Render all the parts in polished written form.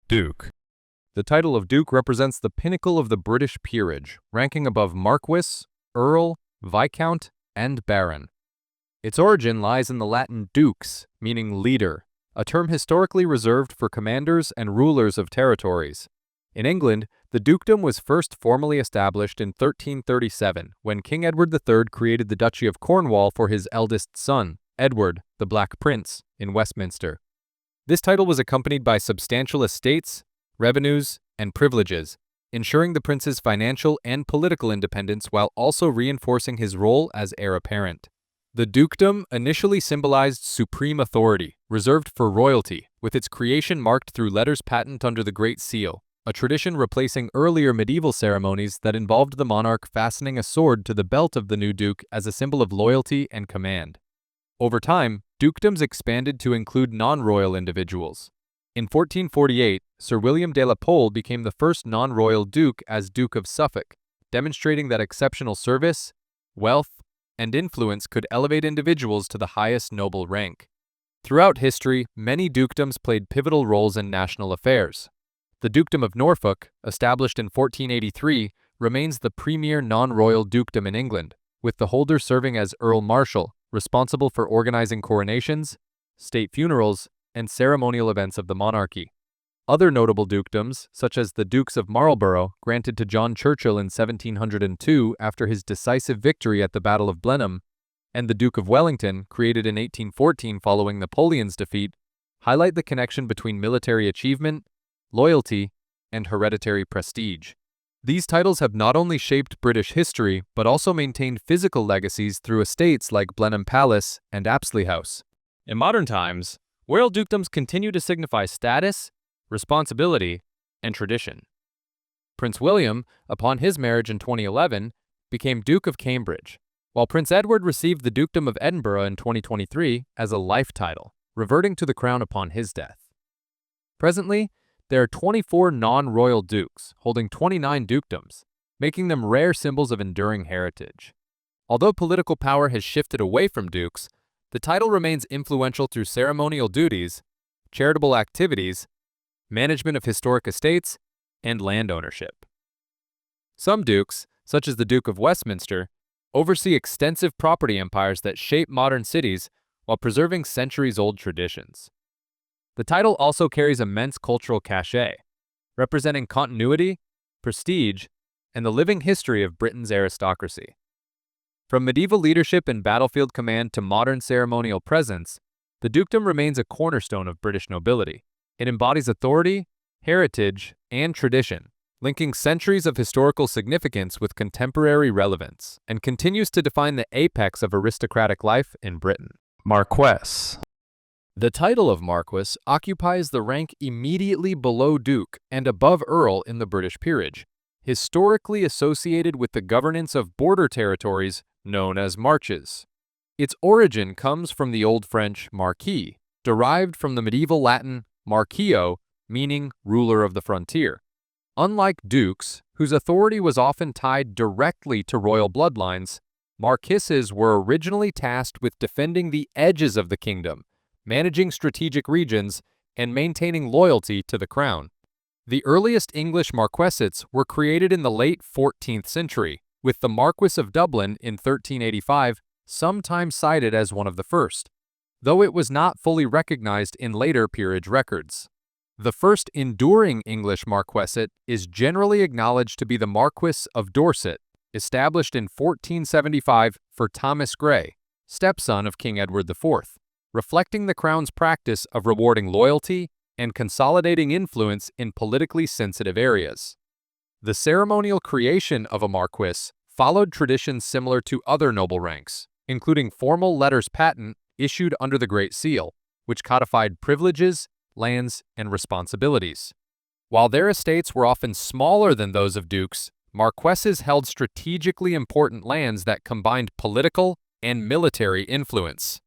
Duke. The title of Duke represents the pinnacle of the British peerage, ranking above Marquess, Earl, Viscount, and Baron. Its origin lies in the Latin dux, meaning leader, a term historically reserved for commanders and rulers of territories. In England, the dukedom was first formally established in 1337, when King Edward III created the Duchy of Cornwall for his eldest son, Edward, the Black Prince, in Westminster. This title was accompanied by substantial estates, revenues, and privileges, ensuring the prince's financial and political independence while also reinforcing his role as heir apparent. The dukedom initially symbolized supreme authority, reserved for royalty, with its creation marked through letters patent under the Great Seal, a tradition replacing earlier medieval ceremonies that involved the monarch fastening a sword to the belt of the new duke as a symbol of loyalty and command. Over time, dukedoms expanded to include non-royal individuals. In 1448, Sir William de la Pole became the first non-royal duke as Duke of Suffolk, demonstrating that exceptional service, wealth, and influence could elevate individuals to the highest noble rank. Throughout history, many dukedoms played pivotal roles in national affairs. The Dukedom of Norfolk, established in 1483, remains the premier non-royal dukedom in England, with the holder serving as Earl Marshal, responsible for organizing coronations, state funerals, and ceremonial events of the monarchy. Other notable dukedoms, such as the Dukes of Marlborough, granted to John Churchill in 1702 after his decisive victory at the Battle of Blenheim, and the Duke of Wellington, created in 1814 following Napoleon's defeat, highlight the connection between military achievement, loyalty, and hereditary prestige. These titles have not only shaped British history, but also maintained physical legacies through estates like Blenheim Palace and Apsley House. In modern times, royal dukedoms continue to signify status, responsibility, and tradition. Prince William, upon his marriage in 2011, became Duke of Cambridge, while Prince Edward received the Dukedom of Edinburgh in 2023 as a life title, reverting to the crown upon his death. Presently, there are 24 non-royal dukes, holding 29 dukedoms, making them rare symbols of enduring heritage. Although political power has shifted away from dukes, the title remains influential through ceremonial duties, charitable activities, management of historic estates, and land ownership. Some dukes, such as the Duke of Westminster, oversee extensive property empires that shape modern cities while preserving centuries-old traditions. The title also carries immense cultural cachet, representing continuity, prestige, and the living history of Britain's aristocracy. From medieval leadership and battlefield command to modern ceremonial presence, the dukedom remains a cornerstone of British nobility. It embodies authority, heritage, and tradition, linking centuries of historical significance with contemporary relevance, and continues to define the apex of aristocratic life in Britain. Marquess. The title of Marquess occupies the rank immediately below Duke and above Earl in the British peerage, historically associated with the governance of border territories known as marches. Its origin comes from the Old French Marquis, derived from the medieval Latin marquio, meaning ruler of the frontier. Unlike dukes, whose authority was often tied directly to royal bloodlines, marquesses were originally tasked with defending the edges of the kingdom, managing strategic regions, and maintaining loyalty to the crown. The earliest English marquessates were created in the late 14th century, with the Marquess of Dublin in 1385 sometimes cited as one of the first, though it was not fully recognized in later peerage records. The first enduring English marquessate is generally acknowledged to be the Marquess of Dorset, established in 1475 for Thomas Grey, stepson of King Edward IV, reflecting the crown's practice of rewarding loyalty and consolidating influence in politically sensitive areas. The ceremonial creation of a marquess followed traditions similar to other noble ranks, including formal letters patent issued under the Great Seal, which codified privileges, lands, and responsibilities. While their estates were often smaller than those of dukes, marquesses held strategically important lands that combined political and military influence.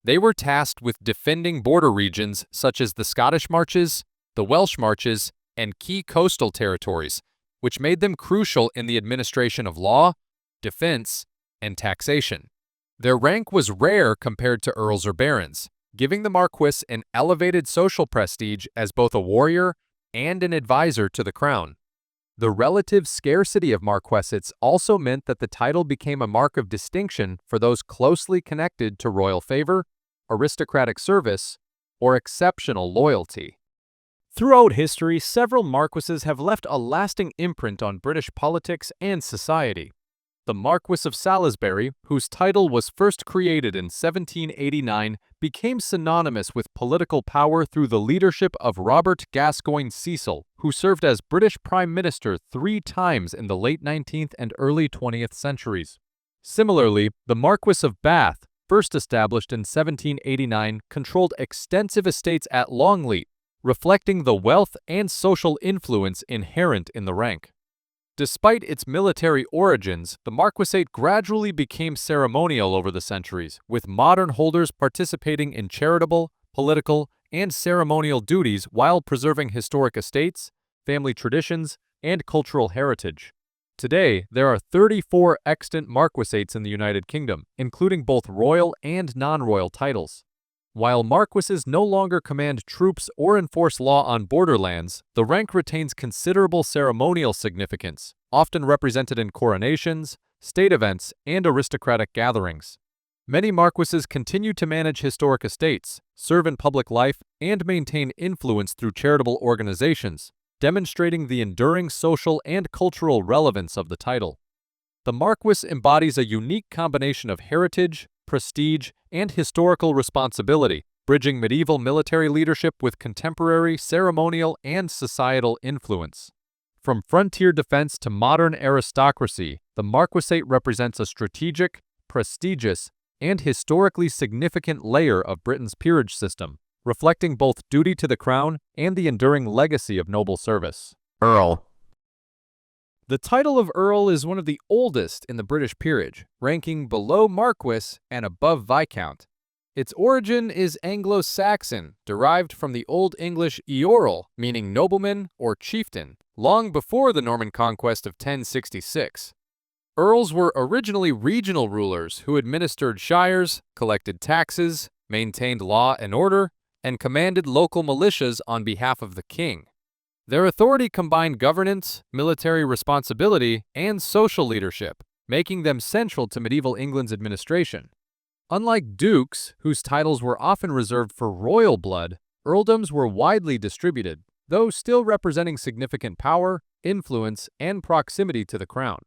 They were tasked with defending border regions such as the Scottish Marches, the Welsh Marches, and key coastal territories, which made them crucial in the administration of law, defense, and taxation. Their rank was rare compared to earls or barons, giving the marquess an elevated social prestige as both a warrior and an advisor to the crown. The relative scarcity of marquessate also meant that the title became a mark of distinction for those closely connected to royal favor, aristocratic service, or exceptional loyalty. Throughout history, several marquesses have left a lasting imprint on British politics and society. The Marquess of Salisbury, whose title was first created in 1789, became synonymous with political power through the leadership of Robert Gascoigne Cecil, who served as British Prime Minister 3 times in the late 19th and early 20th centuries. Similarly, the Marquess of Bath, first established in 1789, controlled extensive estates at Longleat, reflecting the wealth and social influence inherent in the rank. Despite its military origins, the marquessate gradually became ceremonial over the centuries, with modern holders participating in charitable, political, and ceremonial duties while preserving historic estates, family traditions, and cultural heritage. Today, there are 34 extant marquessates in the United Kingdom, including both royal and non-royal titles. While marquesses no longer command troops or enforce law on borderlands, the rank retains considerable ceremonial significance, often represented in coronations, state events, and aristocratic gatherings. Many marquesses continue to manage historic estates, serve in public life, and maintain influence through charitable organizations, demonstrating the enduring social and cultural relevance of the title. The marquess embodies a unique combination of heritage, prestige, and historical responsibility, bridging medieval military leadership with contemporary ceremonial and societal influence. From frontier defense to modern aristocracy, the marquessate represents a strategic, prestigious, and historically significant layer of Britain's peerage system, reflecting both duty to the crown and the enduring legacy of noble service. Earl. The title of Earl is one of the oldest in the British peerage, ranking below Marquess and above Viscount. Its origin is Anglo-Saxon, derived from the Old English Eorl, meaning nobleman or chieftain, long before the Norman conquest of 1066. Earls were originally regional rulers who administered shires, collected taxes, maintained law and order, and commanded local militias on behalf of the king. Their authority combined governance, military responsibility, and social leadership, making them central to medieval England's administration. Unlike dukes, whose titles were often reserved for royal blood, earldoms were widely distributed, though still representing significant power, influence, and proximity to the crown.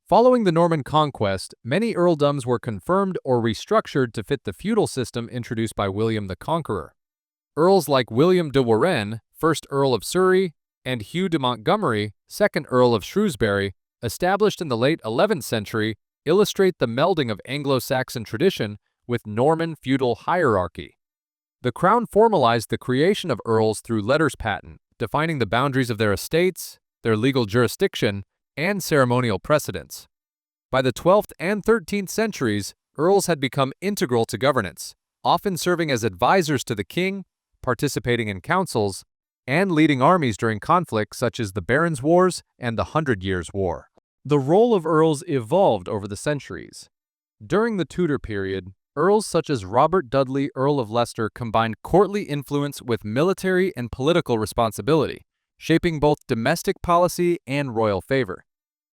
Following the Norman conquest, many earldoms were confirmed or restructured to fit the feudal system introduced by William the Conqueror. Earls like William de Warenne, 1st Earl of Surrey, and Hugh de Montgomery, 2nd Earl of Shrewsbury, established in the late 11th century, illustrate the melding of Anglo-Saxon tradition with Norman feudal hierarchy. The crown formalized the creation of earls through letters patent, defining the boundaries of their estates, their legal jurisdiction, and ceremonial precedents. By the 12th and 13th centuries, earls had become integral to governance, often serving as advisors to the king, participating in councils, and leading armies during conflicts such as the Barons' Wars and the 100 Years' War. The role of earls evolved over the centuries. During the Tudor period, earls such as Robert Dudley, Earl of Leicester, combined courtly influence with military and political responsibility, shaping both domestic policy and royal favor.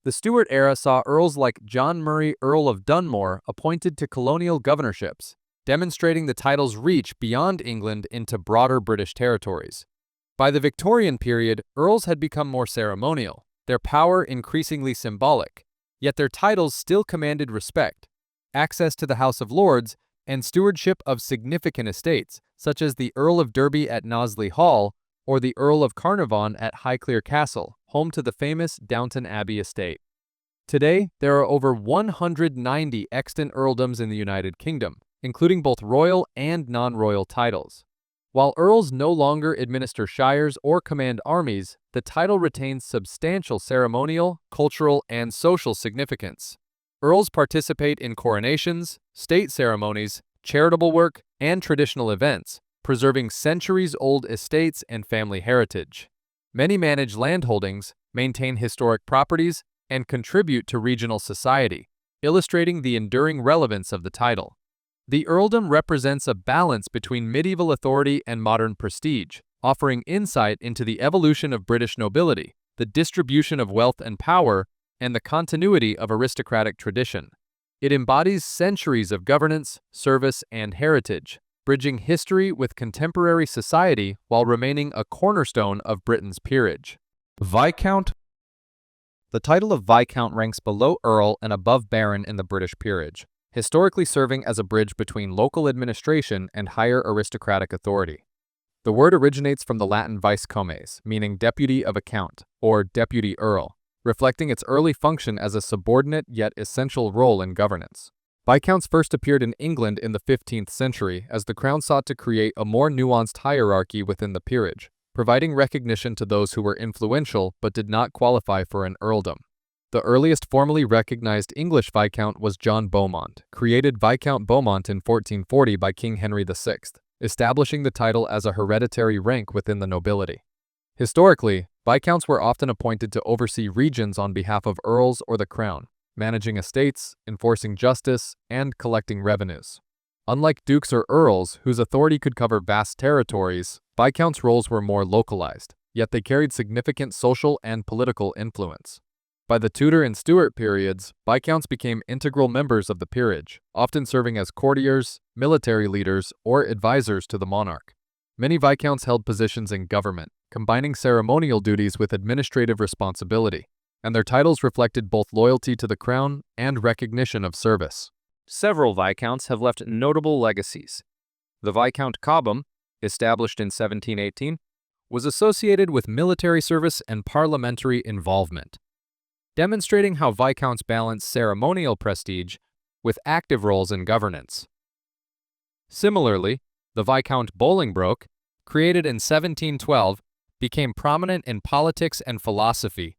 The Stuart era saw earls like John Murray, Earl of Dunmore, appointed to colonial governorships, demonstrating the title's reach beyond England into broader British territories. By the Victorian period, earls had become more ceremonial, their power increasingly symbolic, yet their titles still commanded respect, access to the House of Lords, and stewardship of significant estates, such as the Earl of Derby at Knowsley Hall or the Earl of Carnarvon at Highclere Castle, home to the famous Downton Abbey estate. Today, there are over 190 extant earldoms in the United Kingdom, including both royal and non-royal titles. While earls no longer administer shires or command armies, the title retains substantial ceremonial, cultural, and social significance. Earls participate in coronations, state ceremonies, charitable work, and traditional events, preserving centuries-old estates and family heritage. Many manage landholdings, maintain historic properties, and contribute to regional society, illustrating the enduring relevance of the title. The earldom represents a balance between medieval authority and modern prestige, offering insight into the evolution of British nobility, the distribution of wealth and power, and the continuity of aristocratic tradition. It embodies centuries of governance, service, and heritage, bridging history with contemporary society while remaining a cornerstone of Britain's peerage. Viscount. The title of Viscount ranks below Earl and above Baron in the British peerage, historically serving as a bridge between local administration and higher aristocratic authority. The word originates from the Latin viscomes, meaning deputy of a count, or deputy earl, reflecting its early function as a subordinate yet essential role in governance. Viscounts first appeared in England in the 15th century as the crown sought to create a more nuanced hierarchy within the peerage, providing recognition to those who were influential but did not qualify for an earldom. The earliest formally recognized English Viscount was John Beaumont, created Viscount Beaumont in 1440 by King Henry VI, establishing the title as a hereditary rank within the nobility. Historically, Viscounts were often appointed to oversee regions on behalf of earls or the crown, managing estates, enforcing justice, and collecting revenues. Unlike dukes or earls, whose authority could cover vast territories, Viscounts' roles were more localized, yet they carried significant social and political influence. By the Tudor and Stuart periods, Viscounts became integral members of the peerage, often serving as courtiers, military leaders, or advisors to the monarch. Many Viscounts held positions in government, combining ceremonial duties with administrative responsibility, and their titles reflected both loyalty to the crown and recognition of service. Several Viscounts have left notable legacies. The Viscount Cobham, established in 1718, was associated with military service and parliamentary involvement, demonstrating how Viscounts balance ceremonial prestige with active roles in governance. Similarly, the Viscount Bolingbroke, created in 1712, became prominent in politics and philosophy,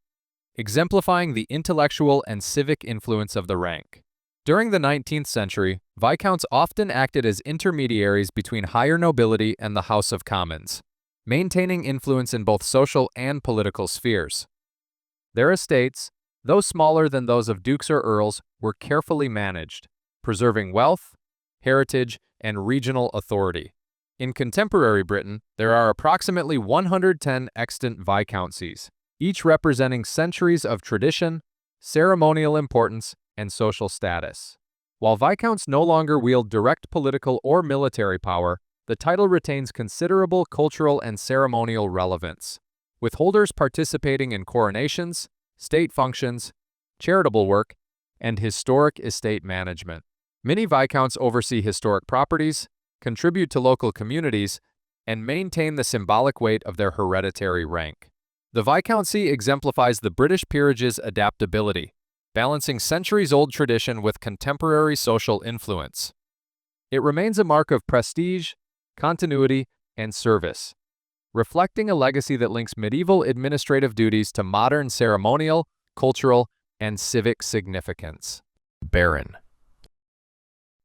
exemplifying the intellectual and civic influence of the rank. During the 19th century, Viscounts often acted as intermediaries between higher nobility and the House of Commons, maintaining influence in both social and political spheres. Their estates, though smaller than those of dukes or earls, were carefully managed, preserving wealth, heritage, and regional authority. In contemporary Britain, there are approximately 110 extant viscountcies, each representing centuries of tradition, ceremonial importance, and social status. While viscounts no longer wield direct political or military power, the title retains considerable cultural and ceremonial relevance, with holders participating in coronations, state functions, charitable work, and historic estate management. Many viscounts oversee historic properties, contribute to local communities, and maintain the symbolic weight of their hereditary rank. The viscountcy exemplifies the British peerage's adaptability, balancing centuries-old tradition with contemporary social influence. It remains a mark of prestige, continuity, and service, reflecting a legacy that links medieval administrative duties to modern ceremonial, cultural, and civic significance. Baron.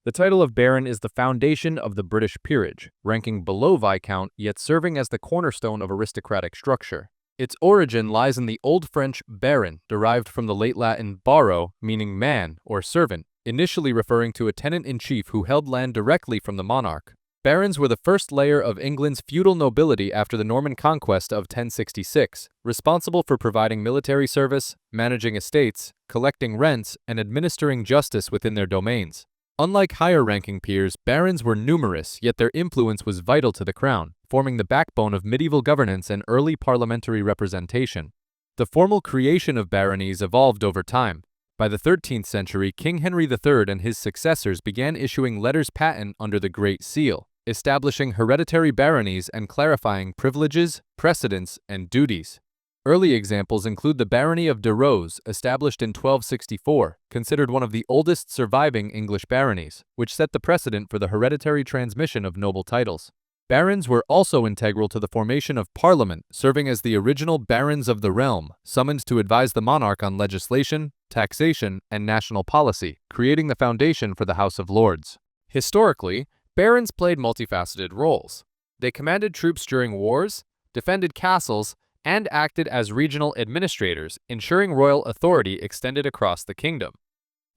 The title of Baron is the foundation of the British peerage, ranking below Viscount yet serving as the cornerstone of aristocratic structure. Its origin lies in the Old French baron, derived from the late Latin baro, meaning man or servant, initially referring to a tenant-in-chief who held land directly from the monarch. Barons were the first layer of England's feudal nobility after the Norman conquest of 1066, responsible for providing military service, managing estates, collecting rents, and administering justice within their domains. Unlike higher-ranking peers, barons were numerous, yet their influence was vital to the crown, forming the backbone of medieval governance and early parliamentary representation. The formal creation of baronies evolved over time. By the 13th century, King Henry III and his successors began issuing letters patent under the Great Seal, establishing hereditary baronies and clarifying privileges, precedents, and duties. Early examples include the Barony of De Rose, established in 1264, considered one of the oldest surviving English baronies, which set the precedent for the hereditary transmission of noble titles. Barons were also integral to the formation of Parliament, serving as the original barons of the realm, summoned to advise the monarch on legislation, taxation, and national policy, creating the foundation for the House of Lords. Historically, barons played multifaceted roles. They commanded troops during wars, defended castles, and acted as regional administrators, ensuring royal authority extended across the kingdom.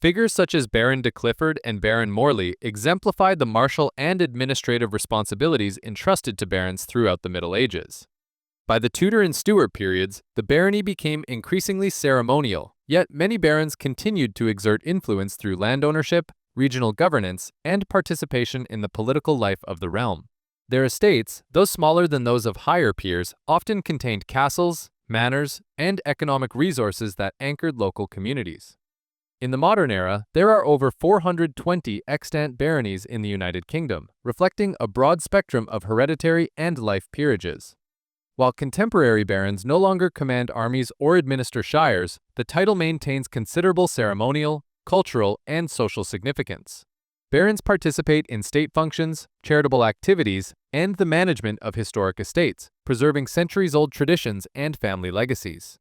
Figures such as Baron de Clifford and Baron Morley exemplified the martial and administrative responsibilities entrusted to barons throughout the Middle Ages. By the Tudor and Stuart periods, the barony became increasingly ceremonial, yet many barons continued to exert influence through land ownership, regional governance, and participation in the political life of the realm. Their estates, though smaller than those of higher peers, often contained castles, manors, and economic resources that anchored local communities. In the modern era, there are over 420 extant baronies in the United Kingdom, reflecting a broad spectrum of hereditary and life peerages. While contemporary barons no longer command armies or administer shires, the title maintains considerable ceremonial, cultural, and social significance. Barons participate in state functions, charitable activities, and the management of historic estates, preserving centuries-old traditions and family legacies.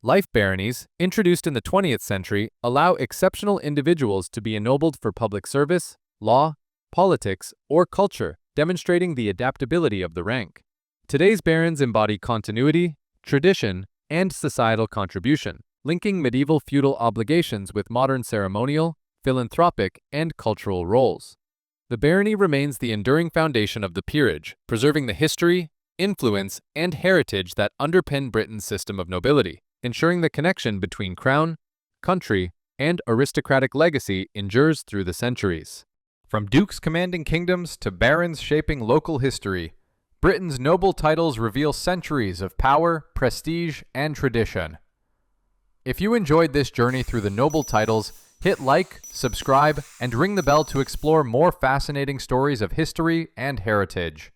Life baronies, introduced in the 20th century, allow exceptional individuals to be ennobled for public service, law, politics, or culture, demonstrating the adaptability of the rank. Today's barons embody continuity, tradition, and societal contribution, linking medieval feudal obligations with modern ceremonial, philanthropic, and cultural roles. The barony remains the enduring foundation of the peerage, preserving the history, influence, and heritage that underpin Britain's system of nobility, ensuring the connection between crown, country, and aristocratic legacy endures through the centuries. From dukes commanding kingdoms to barons shaping local history, Britain's noble titles reveal centuries of power, prestige, and tradition. If you enjoyed this journey through the noble titles, hit like, subscribe, and ring the bell to explore more fascinating stories of history and heritage.